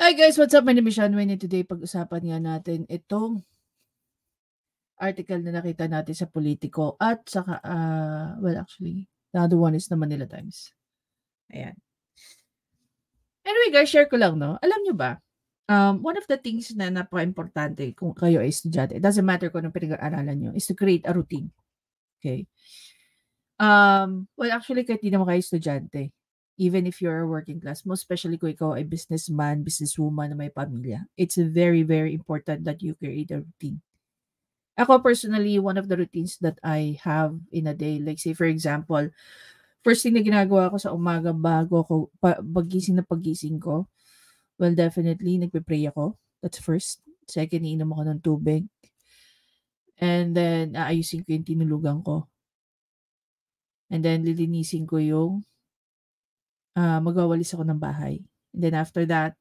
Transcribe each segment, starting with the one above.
Hi guys, what's up? My name is Sean Wayne and today pag-usapan nga natin itong article na nakita natin sa Politico at saka, well actually, the other one is the Manila Times. Ayan. Anyway guys, share ko lang 'no. Alam niyo ba, one of the things na napakaimportante kung kayo ay estudyante, it doesn't matter kung anong pinag-aaralan niyo, is to create a routine, okay? Well actually kahit di naman kayo estudyante, even if you're a working class, most especially kung ikaw ay businessman, businesswoman na may pamilya, it's very, very important that you create a routine. Ako personally, one of the routines that I have in a day, like say for example, first thing na ginagawa ko sa umaga bago ako paggising ko, well definitely nagpe-pray ako. That's first. Second, iinom ako ng tubig. And then aayusin ko yung tinulugan ko. And then lilinisin ko yung magwawalis ako ng bahay. And then after that,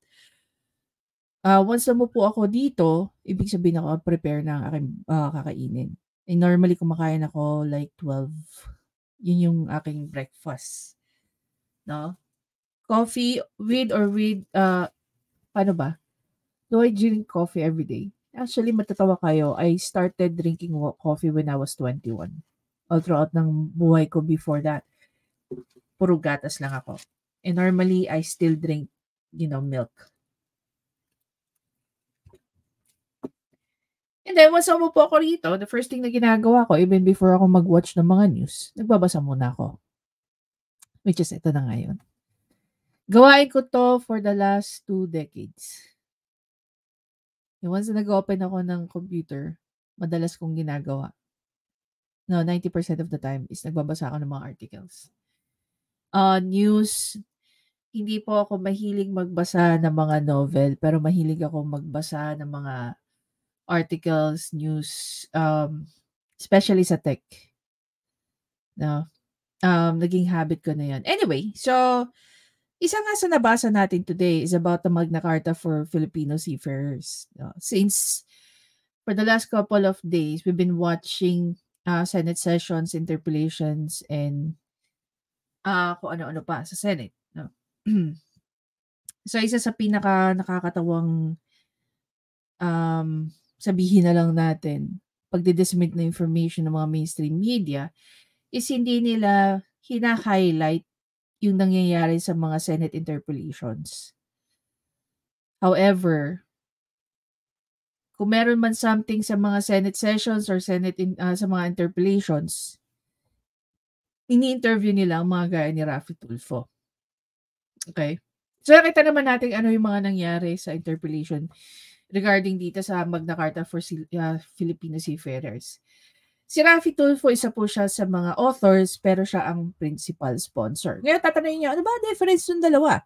once na umupo ako dito, ibig sabihin ako prepare ng aking kakainin. And normally kumakain ako like 12. Yun yung aking breakfast, 'no? Coffee with paano ba? Do I drink coffee every day? Actually, matatawa kayo, I started drinking coffee when I was 21. All throughout ng buhay ko before that, puro gatas lang ako. And normally, I still drink, milk. And then once umupo ako rito, the first thing na ginagawa ko even before ako mag-watch ng mga news, nagbabasa muna ako. Which is ito na ngayon. Gawain ko 'to for the last 2 decades. Once na nag-open ako ng computer, madalas kong ginagawa, no, 90% of the time is nagbabasa ako ng mga articles. News, hindi po ako mahilig magbasa ng mga novel, pero mahilig ako magbasa ng mga articles, news, especially sa tech. No? Naging habit ko na yan. Anyway, so, isa nga sa nabasa natin today is about the Magna Carta for Filipino seafarers. Since for the last couple of days, we've been watching Senate sessions, interpellations, and kung ano-ano pa sa Senate. No? So, isa sa pinaka nakakatawang sabihin na lang natin, pagdi-disseminate na information ng mga mainstream media, is hindi nila hina-highlight yung nangyayari sa mga Senate interpellations. However, kung meron man something sa mga Senate sessions or sa mga interpellations, ini-interview nila ang mga gaya ni Raffy Tulfo. Okay? So, nakita naman natin ano yung mga nangyari sa interpellation regarding dito sa Magna Carta for Filipino Seafarers. Si Raffy Tulfo, isa po siya sa mga authors, pero siya ang principal sponsor. Ngayon, tatanungin niyo, ano ba difference ng dalawa?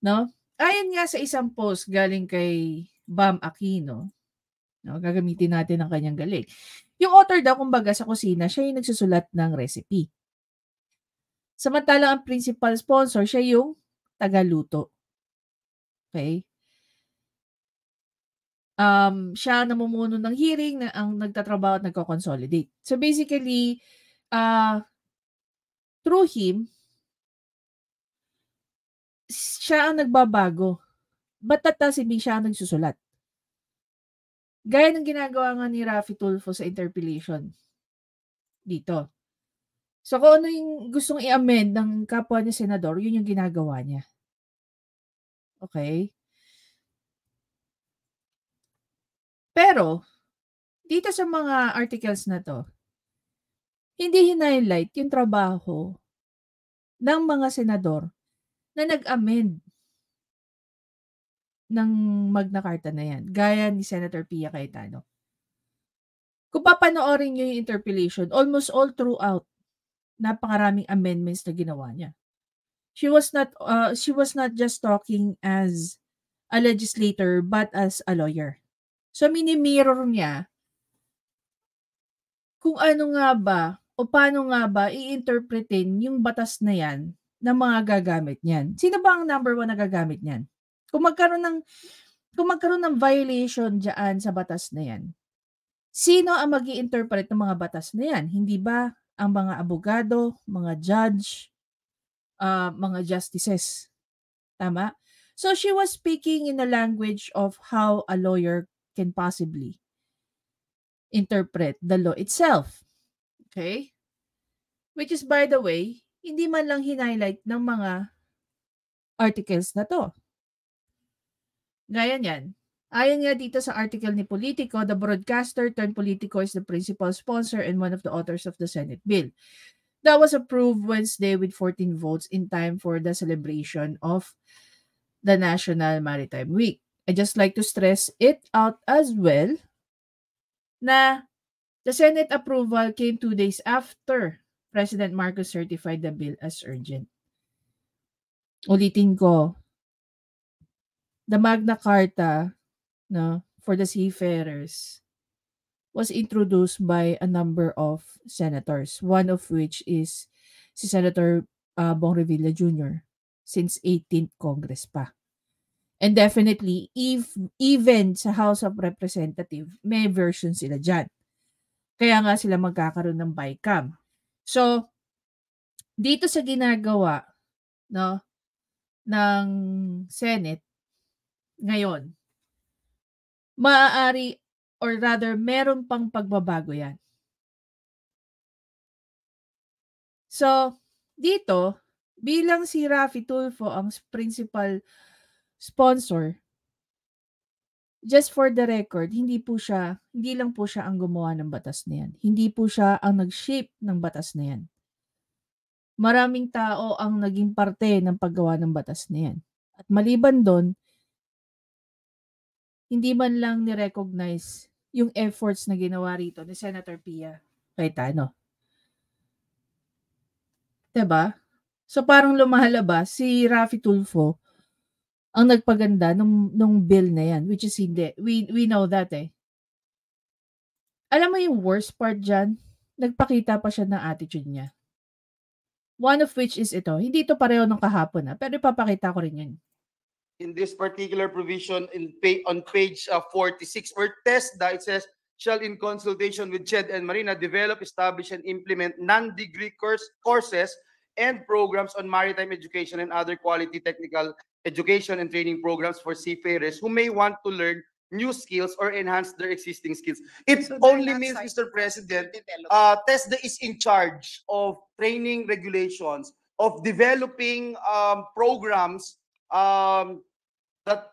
No? Ayon nga sa isang post galing kay Bam Aquino, no, gagamitin natin ang kanyang galing. Yung author daw, kumbaga sa kusina, siya yung nagsusulat ng recipe. Samantalang ang principal sponsor, siya yung tagaluto. Okay? Siya namumuno ng hearing na ang nagtatrabaho at nagko-consolidate. So basically, through him, siya ang nagbabago. But that doesn't mean siya ang nagsusulat. Gaya ng ginagawa nga ni Raffy Tulfo sa interpellation dito. So kung ano yung gustong i-amend ng kapwa niya senador, yun yung ginagawa niya. Okay? Pero, dito sa mga articles na to, hindi hinighlight yung trabaho ng mga senador na nag-amend ng Magna Carta na yan, gaya ni Senator Pia Cayetano. Kung papanoorin niyo yung interpellation, almost all throughout, napakaraming amendments na ginawa niya. She was not just talking as a legislator but as a lawyer. So mini-mirror niya kung ano nga ba o paano nga ba i-interpretin yung batas na yan ng mga gagamit niyan. Sino ba ang number 1 na gagamit niyan? Kung magkaroon ng violation diyan sa batas na yan, sino ang magi-interpret ng mga batas na yan? Hindi ba ang mga abogado, mga judge, mga justices? Tama? So she was speaking in a language of how a lawyer can possibly interpret the law itself. Okay? Which is, by the way, hindi man lang hinighlight ng mga articles na to. Gaya niyan. Ayon nga dito sa article ni Politico, the broadcaster turned Politico is the principal sponsor and one of the authors of the Senate bill. That was approved Wednesday with 14 votes in time for the celebration of the National Maritime Week. I just like to stress it out as well na the Senate approval came 2 days after President Marcos certified the bill as urgent. Ulitin ko, the Magna Carta, no, for the seafarers was introduced by a number of senators, one of which is si Senator Bong Revilla Jr. since 18th Congress pa. And definitely, even sa House of Representatives, may version sila dyan. Kaya nga sila magkakaroon ng BICAM. So, dito sa ginagawa, no, ng Senate ngayon, maaari or rather meron pang pagbabago yan. So, dito, bilang si Raffy Tulfo ang principal sponsor, just for the record, hindi lang po siya ang gumawa ng batas na yan. Hindi po siya ang nag-shape ng batas na yan. Maraming tao ang naging parte ng paggawa ng batas na yan. At maliban doon, hindi man lang ni-recognize yung efforts na ginawa rito ni Senator Pia Cayetano. Diba? So parang lumalabas si Raffy Tulfo ang nagpaganda nung bill na yan, which is hindi. We know that eh. Alam mo yung worst part dyan? Nagpakita pa siya ng attitude niya. One of which is ito. Hindi ito pareho ng kahapon pero ipapakita ko rin yan. In this particular provision on page 46 for TESDA, it says, shall in consultation with CHED and Marina develop, establish, and implement non-degree courses and programs on maritime education and other quality technical education and training programs for seafarers who may want to learn new skills or enhance their existing skills. It only means, Mr. President, TESDA is in charge of training regulations, of developing programs that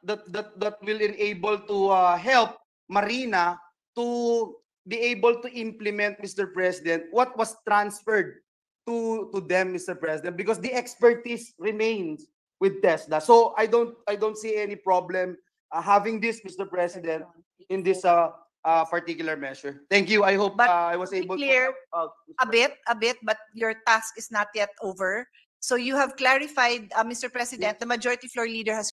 will enable to help Marina to be able to implement, Mr. President, what was transferred to them, Mr. President, because the expertise remains with TESDA. So I don't see any problem having this, Mr. President, in this particular measure. Thank you. I hope I was able to clear a bit, but your task is not yet over. So you have clarified, Mr. President, the Majority Floor Leader has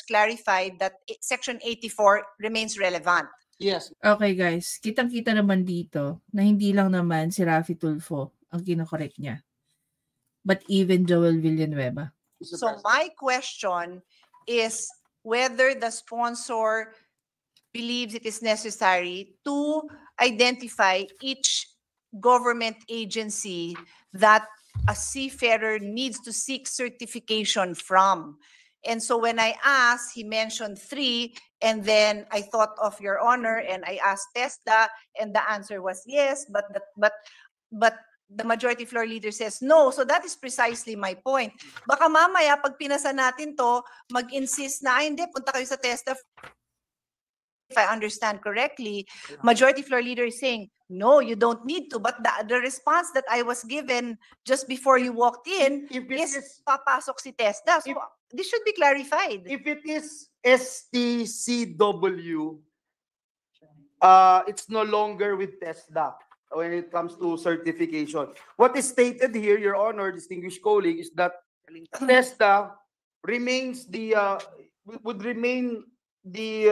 clarified that Section 84 remains relevant. Yes. Okay guys, kitang-kita naman dito na hindi lang naman si Raffy Tulfo ang kinokorek niya, but even Joel Villanueva. So my question is whether the sponsor believes it is necessary to identify each government agency that a seafarer needs to seek certification from. And so when I asked, he mentioned 3, and then I thought of Your Honor, and I asked TESDA, and the answer was yes, but the Majority Floor Leader says no. So that is precisely my point. Baka mamaya, pag pinasa natin to, mag-insist na, hindi, punta kayo sa TESDA. If I understand correctly, Majority Floor Leader is saying, no, you don't need to. But the response that I was given just before you walked in is papasok si TESDA. So this should be clarified. If it is STCW, it's no longer with TESDA when it comes to certification. What is stated here, Your Honor, distinguished colleague, is that TESDA remains would remain the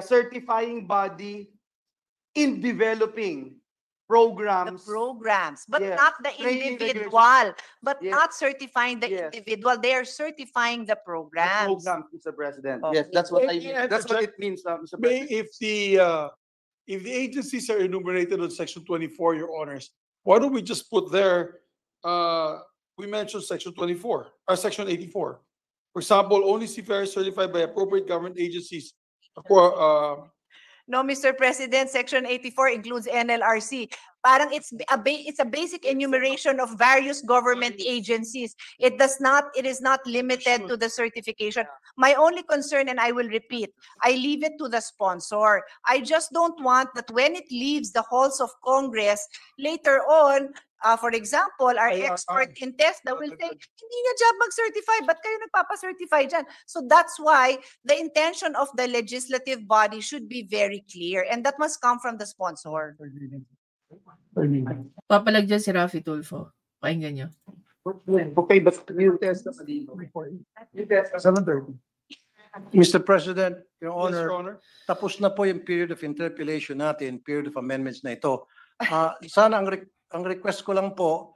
certifying body in developing programs. But Yes. not the Training individual, but Yes. not certifying the Yes. individual. They are certifying the The programs. programs, Mr. President. Oh. Yes, that's what I May I mean. That's what interject? it means, Mr. May, President. if the agencies are enumerated on section 24, Your Honors, why don't we just put there, we mentioned section 24, or section 84. For example, only seafarers certified by appropriate government agencies. No, Mr. President, Section 84 includes NLRC. Parang it's a basic enumeration of various government agencies. It is not limited to the certification. My only concern, and I will repeat, I leave it to the sponsor. I just don't want that when it leaves the halls of Congress, later on, for example, our expert in TESDA will say, hindi niya job mag-certify, ba't kayo nagpapa-certify dyan? So that's why the intention of the legislative body should be very clear, and that must come from the sponsor. Papalag dyan si Raffy Tulfo. Pakinggan nyo. Okay, but you test the Mr. President, Your Yes, Honor, Your Honor. tapos na po yung period of interpellation natin, period of amendments na ito. Sana ang request ko lang po,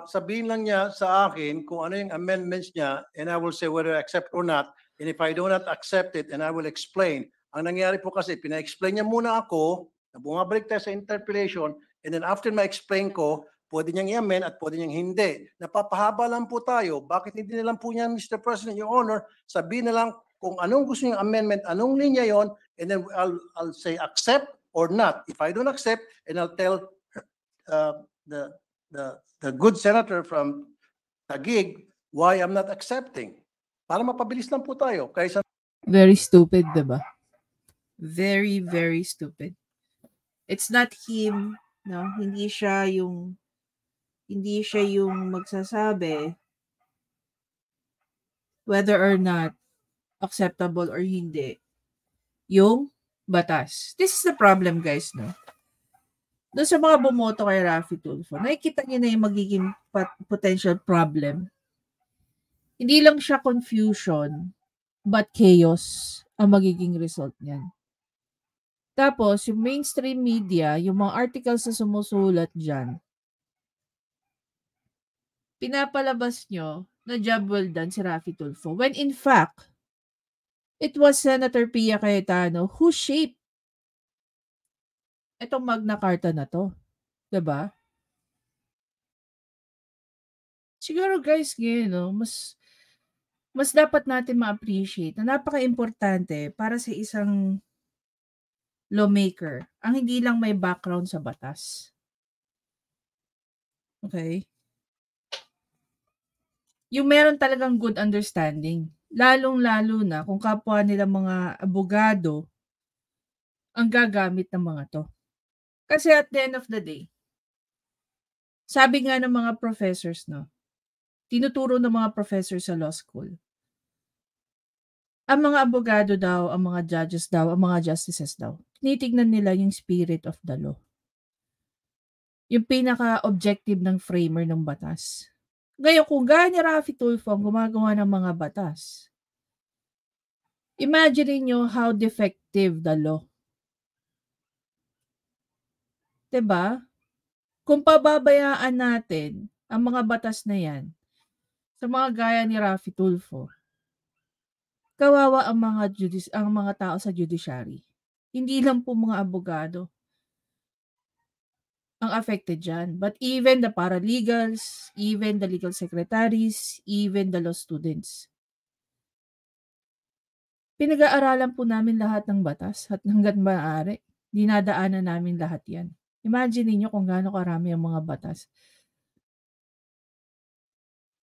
sabihin lang niya sa akin kung ano yung amendments niya, and I will say whether I accept or not. And if I do not accept it, and I will explain. Ang nangyari po kasi, pina-explain niya muna ako, na bumabalik tayo sa interpellation, and then after ma-explain ko, pwede niyang i-amend at pwede niyang hindi. Napapahaba lang po tayo. Bakit hindi na lang po niya, Mr. President, Your Honor, sabihin na lang kung anong gusto niyang amendment, anong linya yon, and then I'll say accept or not. If I don't accept, and I'll tell the good senator from Taguig why I'm not accepting. Para mapabilis lang po tayo. Kaysa Very stupid, diba? Very, very stupid. It's not him, no? Hindi siya yung magsasabi whether or not acceptable or hindi yung batas. This is the problem, guys, no? Doon sa mga bumoto kay Raffy Tulfo, nakikita niyo na yung magiging potential problem. Hindi lang siya confusion, but chaos ang magiging result niyan. Tapos, yung mainstream media, yung mga articles na sumusulat dyan, pinapalabas nyo na job well done si Raffy Tulfo. When in fact, it was Senator Pia Cayetano who shaped itong Magna Carta na to. Diba? Siguro guys, ngayon, no, mas dapat natin ma-appreciate na napaka-importante para sa isang lawmaker ang hindi lang may background sa batas. Okay? Yung meron talagang good understanding. Lalong-lalo na kung kapwa nila mga abogado ang gagamit ng mga to. Kasi at the end of the day, sabi nga ng mga professors, no, tinuturo ng mga professors sa law school, ang mga abogado daw, ang mga judges daw, ang mga justices daw, tinitignan nila yung spirit of the law. Yung pinaka-objective ng framer ng batas. Ngayon, kung gaya ni Raffy Tulfo ang gumagawa ng mga batas, imagine niyo how defective the law. Diba? Kung pababayaan natin ang mga batas na yan sa mga gaya ni Raffy Tulfo, kawawa ang mga tao sa judiciary. Hindi lang po mga abogado ang affected dyan, but even the paralegals, even the legal secretaries, even the law students. Pinag-aaralan po namin lahat ng batas at hanggat maaari, dinadaanan namin lahat yan. Imagine niyo kung gaano karami ang mga batas.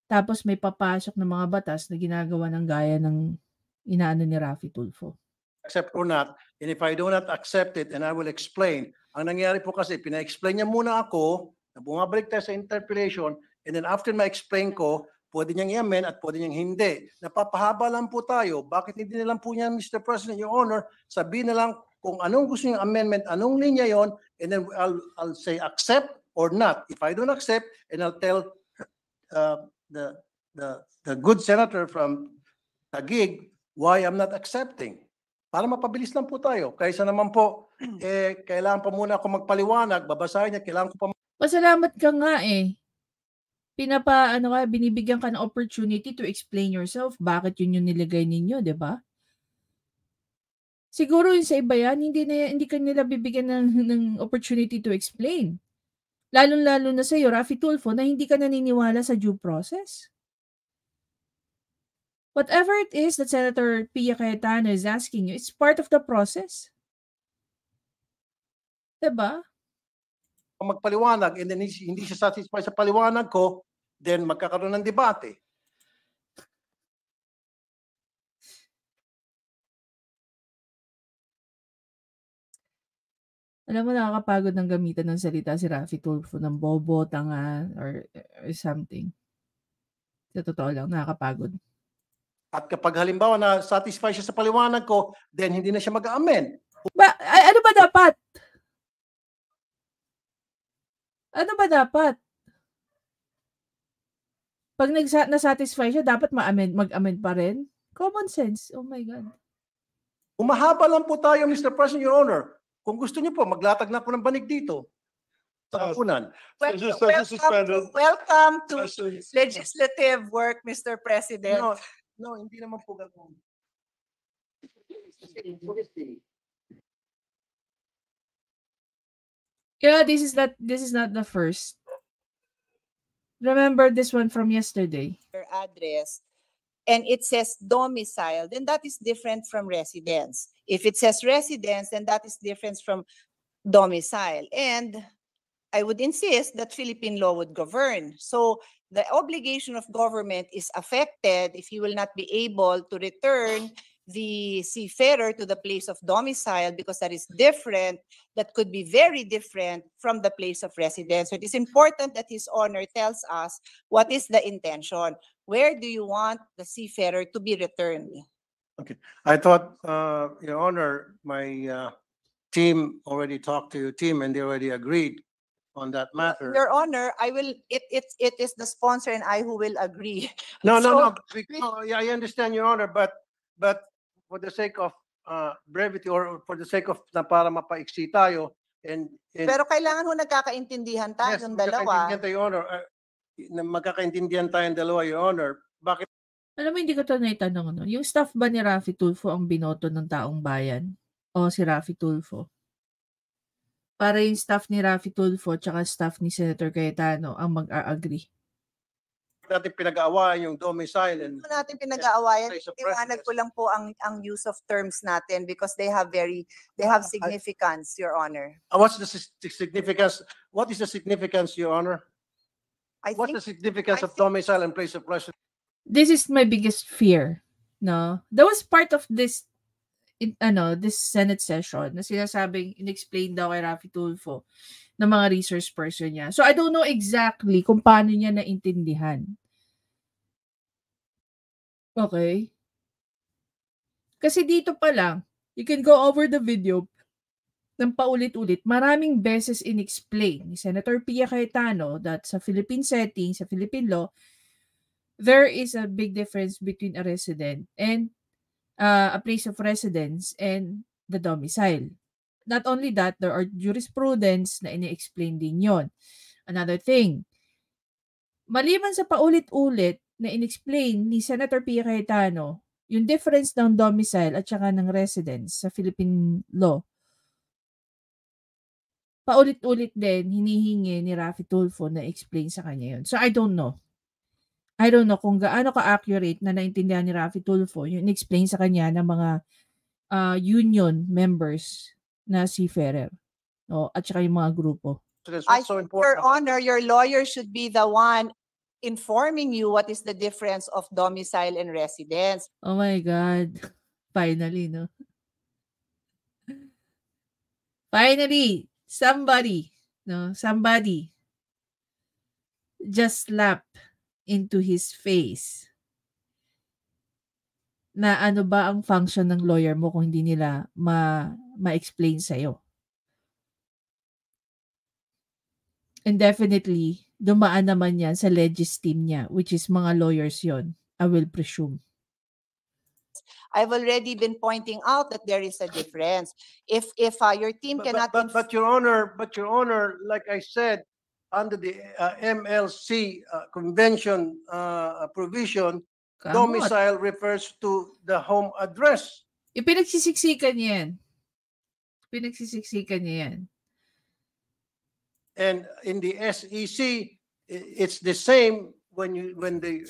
Tapos may papasok na mga batas na ginagawa ng gaya ng inaano ni Raffy Tulfo. accept or not, and if I do not accept it, and I will explain. Ang nangyari po kasi, pina-explain niya muna ako, na bumabalik tayo sa interpellation, and then after ma-explain ko, pwede niyang i-amend at pwede niyang hindi. Napapahaba lang po tayo. Bakit hindi na lang po niya, Mr. President, Your Honor, sabihin na lang kung anong gusto niyang amendment, anong linya yon, and then I'll say accept or not. If I don't accept, and I'll tell the good senator from Taguig why I'm not accepting. Para mapabilis lang po tayo. Kaysa naman po, kailangan pa muna ako magpaliwanag, babasahin niya, kailangan ko pa Pasalamat ka nga eh. Binibigyan ka ng opportunity to explain yourself. Bakit yun yung nilagay ninyo, di ba? Siguro yun sa iba yan, hindi ka nila bibigyan ng opportunity to explain. Lalong-lalo na sa'yo, Raffy Tulfo, na hindi ka naniniwala sa due process. Whatever it is that Senator Pia Cayetano is asking you, it's part of the process. Diba? magpaliwanag and then hindi siya satisfied sa paliwanag ko, then magkakaroon ng debate. Alam mo, nakakapagod ng gamitan ng salita si Raffy Tulfo ng bobo, tanga, or something. Sa totoo lang, nakakapagod. At kapag halimbawa na satisfied siya sa paliwanag ko, then hindi na siya mag-amend. Ano ba dapat? Ano ba dapat? Pag na-satisfy siya, dapat mag-amend pa rin? Common sense. Oh my God. Umahaba lang po tayo, Mr. President, Your Honor. Kung gusto niyo po, maglatag na po ng banig dito. Sa kapunan. Welcome to legislative work, Mr. President. No, hindi naman po gagawin. Yeah, this is not the first. Remember this one from yesterday. Your address, and it says domicile, then that is different from residence. If it says residence, then that is different from domicile. And I would insist that Philippine law would govern. So the obligation of government is affected if he will not be able to return the seafarer to the place of domicile, because that is different, that could be very different from the place of residence. So it is important that His Honor tells us what is the intention. Where do you want the seafarer to be returned? Okay. I thought, Your Honor, my team already talked to your team and they already agreed on that matter. Your Honor, it is the sponsor and I who will agree. No. So- I understand, Your Honor, but for the sake of brevity or for the sake of na para mapaiksi tayo and Pero kailangan ho nagkakaintindihan tayo yung dalawa. magkakaintindihan tayo, Your Honor. Magkakaintindihan tayong dalawa, Your Honor. Bakit? Alam mo, hindi ko ito naitanong. No? Yung staff ba ni Raffy Tulfo ang binoto ng taong bayan? O si Raffy Tulfo? Para yung staff ni Raffy Tulfo tsaka staff ni Senator Cayetano ang mag-a-agree. Natin pinag-aawayan yung domicile and Ito natin pinag-aawayan. Place of Iwanag residence. ko lang po ang use of terms natin because they have significance, Your Honor. what's the significance? What is the significance, Your Honor? What's the significance of domicile and place of residence? This is my biggest fear. No? That was part of this this Senate session na sinasabing in-explain daw kay Raffy Tulfo ng mga resource person niya. So I don't know exactly kung paano niya naintindihan. Okay? Kasi dito pa lang, you can go over the video ng paulit-ulit. Maraming beses in-explain ni Senator Pia Cayetano that sa Philippine setting, sa Philippine law, there is a big difference between a resident and a place of residence and the domicile. Not only that, there are jurisprudence na ini-explain din yon. Another thing, maliban sa paulit-ulit na in-explain ni Senator Pia Cayetano yung difference ng domicile at saka ng residence sa Philippine law, paulit-ulit din hinihingi ni Raffy Tulfo na explain sa kanya yun. So I don't know. I don't know kung gaano ka-accurate na naintindihan ni Raffy Tulfo yung in-explain sa kanya ng mga union members na seafarer. At saka yung mga grupo. What's so Your important? Honor, your lawyer should be the one informing you what is the difference of domicile and residence. Oh my God. Finally, no? Finally, somebody just slapped into his face na ano ba ang function ng lawyer mo kung hindi nila ma-explain sa'yo. And definitely, dumaan naman yan sa legis team niya, which is mga lawyers yon, I will presume. I've already been pointing out that there is a difference. If your team cannot But Your Honor, like I said, under the MLC convention provision, Kamot. domicile refers to the home address. Ipinagsisiksikan niya yan. Pinagsisiksikan niya yan. And in the SEC, it's the same when the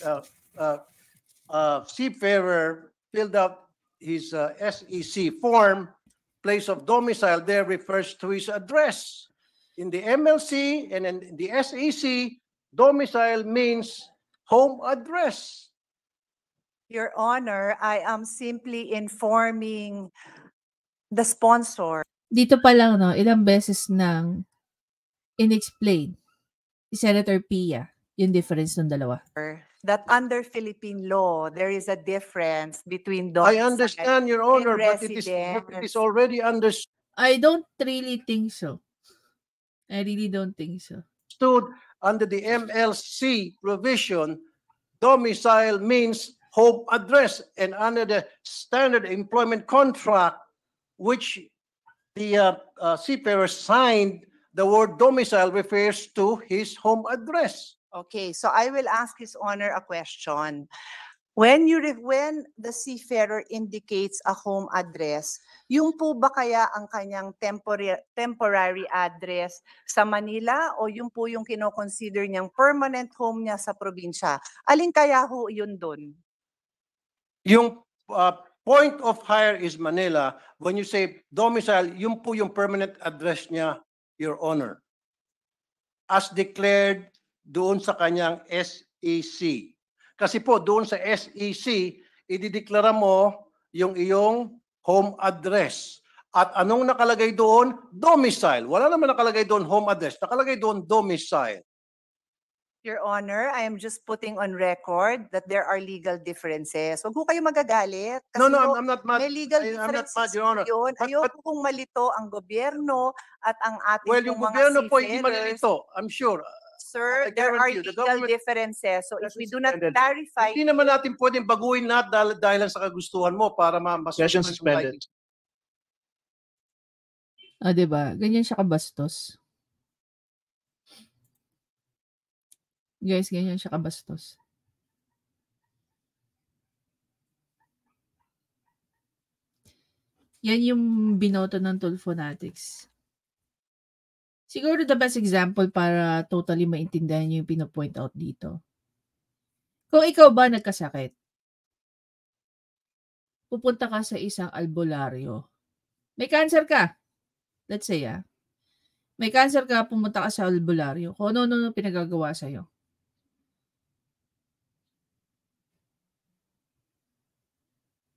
seafarer filled out his SEC form, place of domicile there refers to his address. In the MLC and in the SEC, domicile means home address. Your Honor, I am simply informing the sponsor Dito pa lang, no, ilang beses nang inexplain si Senator Pia yung difference ng dalawa. that under Philippine law, there is a difference between I domicile understand, Your Honor, but it is residence. already understood I don't really think so. I really don't think so. under the MLC provision, domicile means home address, and under the standard employment contract, which the seafarer signed, the word domicile refers to his home address. Okay, so I will ask His Honor a question. When the seafarer indicates a home address, yung po ba kaya ang kanyang temporary address sa Manila o yung po yung kino-consider niyang permanent home niya sa probinsya? Alin kaya ho yun dun? Yung point of hire is Manila. When you say domicile, yun po yung permanent address niya, Your Honor. As declared doon sa kanyang SEC. Kasi po doon sa SEC, idideklara mo yung iyong home address. At anong nakalagay doon? Domicile. Wala naman nakalagay doon home address. Nakalagay doon domicile. Your Honor, I am just putting on record that there are legal differences. Huwag po kayo magagalit. No, Kasi I'm not mad. may legal I'm not differences mad, Your Honor. yun. But- Ayoko kung malito ang gobyerno at ang ating Well, yung pong mga gobyerno po hindi seafarers. malilito. I'm sure. Sir, I there are guarantee you, the legal government differences. So if has we do not suspended. clarify, Hindi naman natin pwedeng baguhin lahat dahil lang sa kagustuhan mo para mas Session suspended. Ah, 'di ba? Ganyan siya kabastos. Guys, ganyan siya kabastos. Yan yung binoto ng Tulfo Fanatics. Siguro the best example para totally maintindihan niyo yung pino-point out dito. Kung ikaw ba nagkasakit, pupunta ka sa isang albularyo. May cancer ka. Let's say, may cancer ka, pumunta ka sa albularyo. Kung ano pinagagawa sa'yo.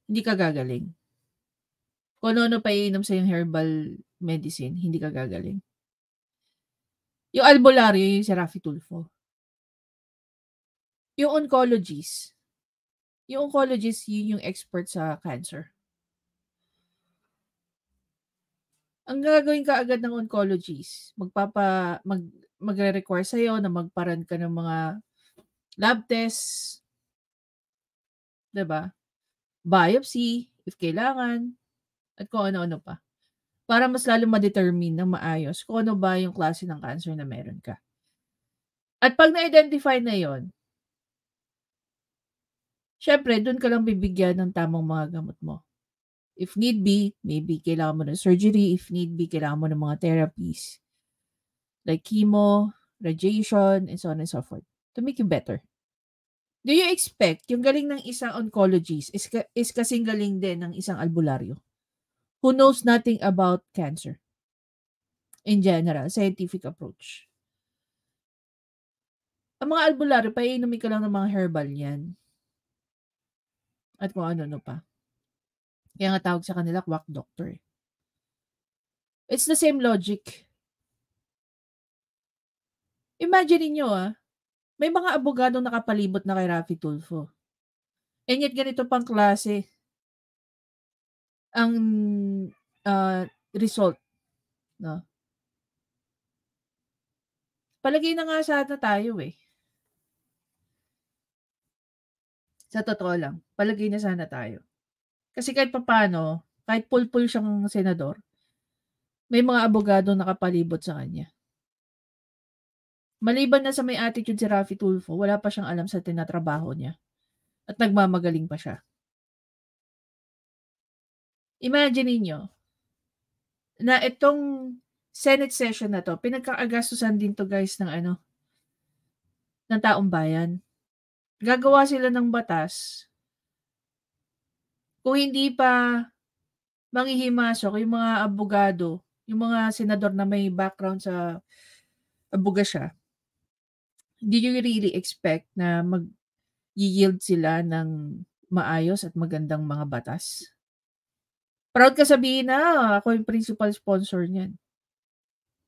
Hindi ka gagaling. Kung ano pa iinom sa yung herbal medicine, hindi ka gagaling. Yung albularyo, yung si Raffy Tulfo. Yung oncologist, yun yung expert sa cancer. Ang gagawin ka agad ng oncologist, magre-require sa'yo na magparan ka ng mga lab tests, 'di ba? Biopsy, if kailangan, at kung ano-ano pa. Para mas lalo ma-determine ng maayos kung ano ba yung klase ng cancer na meron ka. At pag na-identify na yon, syempre, doon ka lang bibigyan ng tamang mga gamot mo. If need be, maybe kailangan mo ng surgery. If need be, kailangan mo ng mga therapies. Like chemo, radiation, and so on and so forth. To make you better. Do you expect yung galing ng isang oncologist is kasing galing din ng isang albularyo who knows nothing about cancer? In general, scientific approach. Ang mga albularyo, paiinumin ka lang ng mga herbal yan. At kung ano-ano pa. Kaya nga tawag sa kanila, quack doctor. It's the same logic. Imagine niyo may mga abogadong nakapalibot na kay Raffy Tulfo. And yet ganito pang klase ang result. No? Palagay na nga sana tayo Sa totoo lang, palagay na sana tayo. Kasi kahit papaano, kahit pulpul siyang senador, may mga abogado nakapalibot sa kanya. Maliban na sa may attitude si Raffy Tulfo, wala pa siyang alam sa tinatrabaho niya. At nagmamagaling pa siya. Imagine niyo na itong Senate session na to, pinagkakagastusan din to guys ng ng taong bayan. Gagawa sila ng batas kung hindi pa manghihimasok yung mga abogado, yung mga senador na may background sa abogasya. Did you really expect na mag-yield sila ng maayos at magandang mga batas? Proud ka sabihin na ako yung principal sponsor niyan.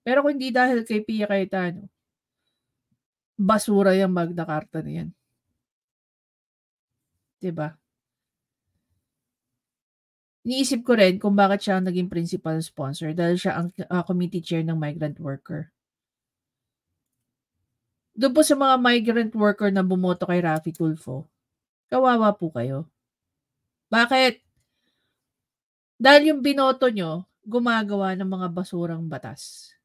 Pero kung hindi dahil kay Pia Cayetano, basura yung Magna Carta na yan. Diba? Iniisip ko rin kung bakit siya naging principal sponsor dahil siya ang committee chair ng migrant worker. Doon po sa mga migrant worker na bumoto kay Raffy Tulfo, kawawa po kayo. Bakit? Dahil yung binoto nyo, gumagawa ng mga basurang batas.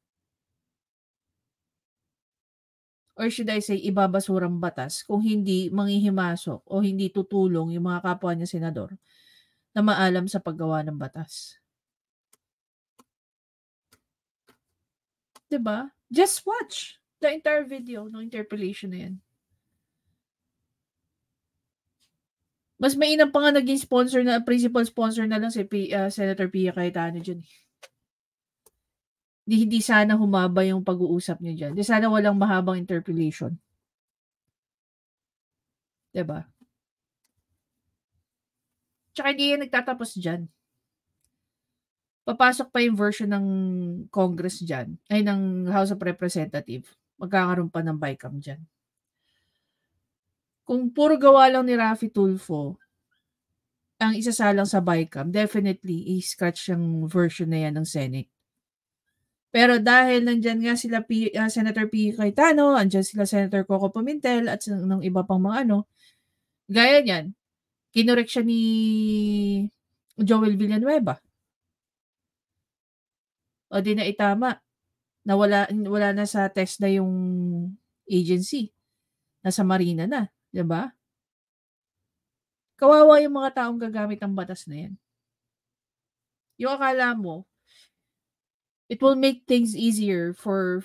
Or should I say, ibabasurang batas kung hindi manghihimasok o hindi tutulong yung mga kapwa niya senador na maalam sa paggawa ng batas. Diba? Just watch the entire video ng interpellation na yan. Mas mainam pa nga naging sponsor na, principal sponsor na lang si Senator Pia Cayetano dyan. Hindi sana humaba yung pag-uusap niyo dyan. Di sana walang mahabang interpellation. Diba? Tsaka hindi yan nagtatapos dyan. Papasok pa yung version ng Congress dyan, ay ng House of Representatives. Magkakaroon pa ng BICAM dyan. Kung puro gawa lang ni Raffy Tulfo ang isasalang sa BICAM, definitely i-scratch yung version na yan ng Senate. Pero dahil nandyan nga sila Senator P. Cayetano, andyan sila Senator Coco Pimentel at ng iba pang mga gaya niyan, kinorek siya ni Joel Villanueva. O di na itama na wala na sa test na yung agency. Nasa Marina na. Diba? Kawawa yung mga taong gagamit ng batas na yan. Yung akala mo, it will make things easier for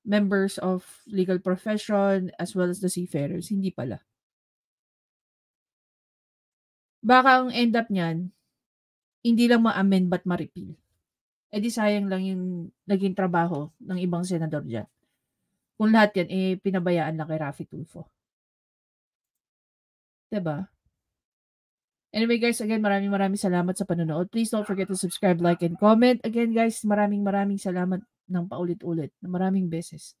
members of legal profession as well as the seafarers. Hindi pala. Baka ang end up niyan, hindi lang ma-amend but ma-repeal. Eh di sayang lang yung naging trabaho ng ibang senador dyan. Kung lahat yan, pinabayaan lang kay Raffy Tulfo. Diba? Anyway guys, again, maraming salamat sa panonood. Please don't forget to subscribe, like, and comment. Again guys, maraming salamat ng paulit-ulit na maraming beses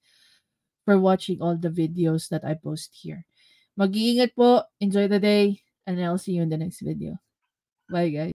for watching all the videos that I post here. Mag-iingat po, enjoy the day, and I'll see you in the next video. Bye guys.